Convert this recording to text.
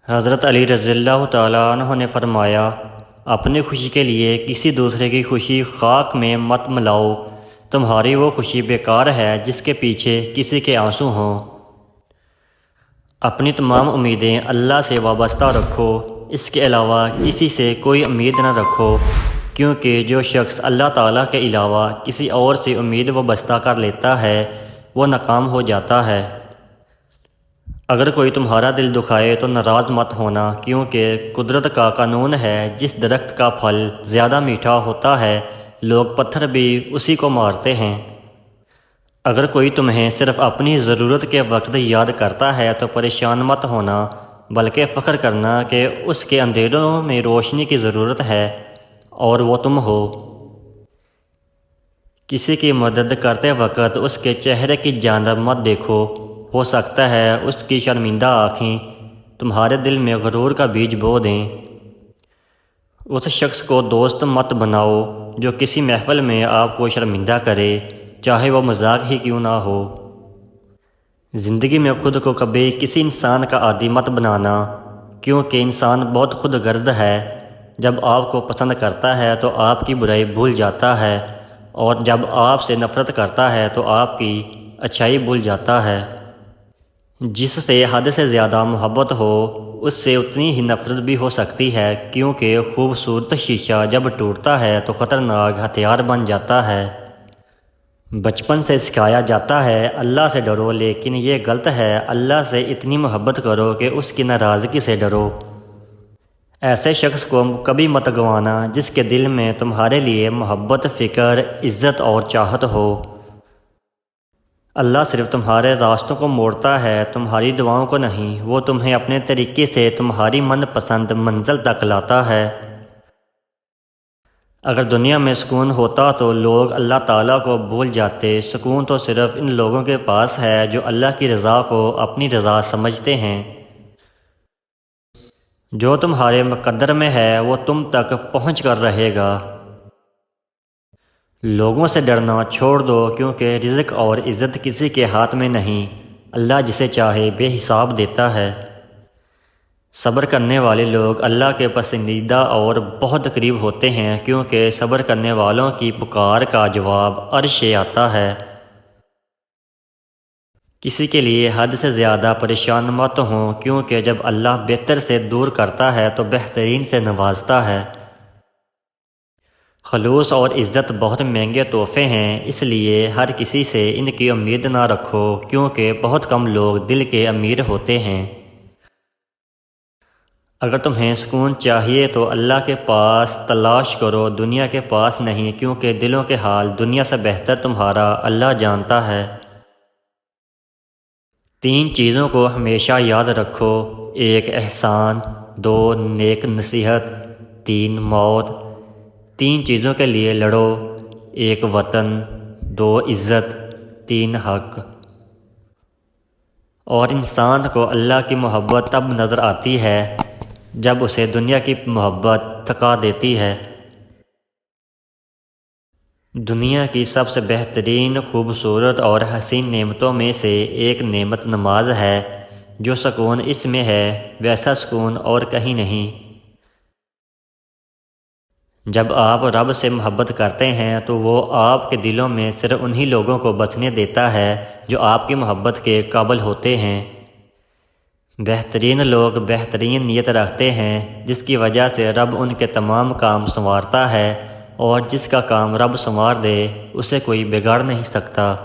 حضرت علی رضی اللہ تعالیٰ عنہ نے فرمایا، اپنی خوشی کے لیے کسی دوسرے کی خوشی خاک میں مت ملاؤ، تمہاری وہ خوشی بیکار ہے جس کے پیچھے کسی کے آنسو ہوں۔ اپنی تمام امیدیں اللہ سے وابستہ رکھو، اس کے علاوہ کسی سے کوئی امید نہ رکھو، کیونکہ جو شخص اللہ تعالیٰ کے علاوہ کسی اور سے امید وابستہ کر لیتا ہے وہ ناکام ہو جاتا ہے۔ اگر کوئی تمہارا دل دکھائے تو ناراض مت ہونا، کیونکہ قدرت کا قانون ہے، جس درخت کا پھل زیادہ میٹھا ہوتا ہے لوگ پتھر بھی اسی کو مارتے ہیں۔ اگر کوئی تمہیں صرف اپنی ضرورت کے وقت یاد کرتا ہے تو پریشان مت ہونا، بلکہ فخر کرنا کہ اس کے اندھیروں میں روشنی کی ضرورت ہے اور وہ تم ہو۔ کسی کی مدد کرتے وقت اس کے چہرے کی جانب مت دیکھو، ہو سکتا ہے اس کی شرمندہ آنکھیں تمہارے دل میں غرور کا بیج بو دیں۔ اس شخص کو دوست مت بناؤ جو کسی محفل میں آپ کو شرمندہ کرے، چاہے وہ مذاق ہی کیوں نہ ہو۔ زندگی میں خود کو کبھی کسی انسان کا عادی مت بنانا، کیونکہ انسان بہت خود غرض ہے۔ جب آپ کو پسند کرتا ہے تو آپ کی برائی بھول جاتا ہے، اور جب آپ سے نفرت کرتا ہے تو آپ کی اچھائی بھول جاتا ہے۔ جس سے حد سے زیادہ محبت ہو اس سے اتنی ہی نفرت بھی ہو سکتی ہے، کیونکہ خوبصورت شیشہ جب ٹوٹتا ہے تو خطرناک ہتھیار بن جاتا ہے۔ بچپن سے سکھایا جاتا ہے اللہ سے ڈرو، لیکن یہ غلط ہے۔ اللہ سے اتنی محبت کرو کہ اس کی ناراضگی سے ڈرو۔ ایسے شخص کو کبھی مت گنوانا جس کے دل میں تمہارے لیے محبت، فکر، عزت اور چاہت ہو۔ اللہ صرف تمہارے راستوں کو موڑتا ہے، تمہاری دعاؤں کو نہیں۔ وہ تمہیں اپنے طریقے سے تمہاری من پسند منزل تک لاتا ہے۔ اگر دنیا میں سکون ہوتا تو لوگ اللہ تعالیٰ کو بھول جاتے۔ سکون تو صرف ان لوگوں کے پاس ہے جو اللہ کی رضا کو اپنی رضا سمجھتے ہیں۔ جو تمہارے مقدر میں ہے وہ تم تک پہنچ کر رہے گا۔ لوگوں سے ڈرنا چھوڑ دو، کیونکہ رزق اور عزت کسی کے ہاتھ میں نہیں، اللہ جسے چاہے بے حساب دیتا ہے۔ صبر کرنے والے لوگ اللہ کے پسندیدہ اور بہت قریب ہوتے ہیں، کیونکہ صبر کرنے والوں کی پکار کا جواب عرش سے آتا ہے۔ کسی کے لیے حد سے زیادہ پریشان مت ہوں، کیونکہ جب اللہ بہتر سے دور کرتا ہے تو بہترین سے نوازتا ہے۔ خلوص اور عزت بہت مہنگے تحفے ہیں، اس لیے ہر کسی سے ان کی امید نہ رکھو، کیونکہ بہت کم لوگ دل کے امیر ہوتے ہیں۔ اگر تمہیں سکون چاہیے تو اللہ کے پاس تلاش کرو، دنیا کے پاس نہیں، کیونکہ دلوں کے حال دنیا سے بہتر تمہارا اللہ جانتا ہے۔ 3 چیزوں کو ہمیشہ یاد رکھو: 1 احسان، 2 نیک نصیحت، 3 موت۔ 3 چیزوں کے لیے لڑو: 1 وطن، 2 عزت، 3 حق۔ اور انسان کو اللہ کی محبت تب نظر آتی ہے جب اسے دنیا کی محبت تھکا دیتی ہے۔ دنیا کی سب سے بہترین، خوبصورت اور حسین نعمتوں میں سے ایک نعمت نماز ہے۔ جو سکون اس میں ہے ویسا سکون اور کہیں نہیں۔ جب آپ رب سے محبت کرتے ہیں تو وہ آپ کے دلوں میں صرف انہی لوگوں کو بسنے دیتا ہے جو آپ کی محبت کے قابل ہوتے ہیں۔ بہترین لوگ بہترین نیت رکھتے ہیں، جس کی وجہ سے رب ان کے تمام کام سنوارتا ہے، اور جس کا کام رب سنوار دے اسے کوئی بگاڑ نہیں سکتا۔